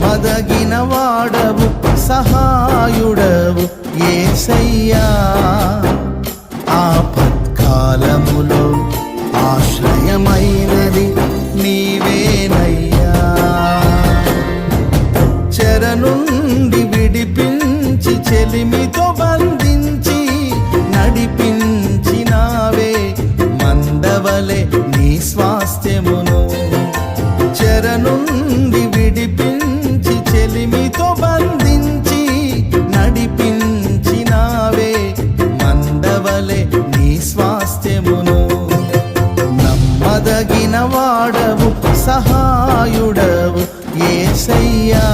నమ్మదగిన వాడవు సహాయుడవు యేసయ్యా ఆపత్కాలములో ఆశ్రయమైనది నీవేనయ్యా చెర నుండి విడిపించి చెలిమితో బంధించి నడిపించినావే మందవలె నీ స్వాస్థ్యమును చెర నుండి విడిపించి చెలిమితో బంధించి నడిపించినావే మందవలె నీ స్వాస్థ్యమును నమ్మదగిన వాడవు సహాయుడవు యేసయ్యా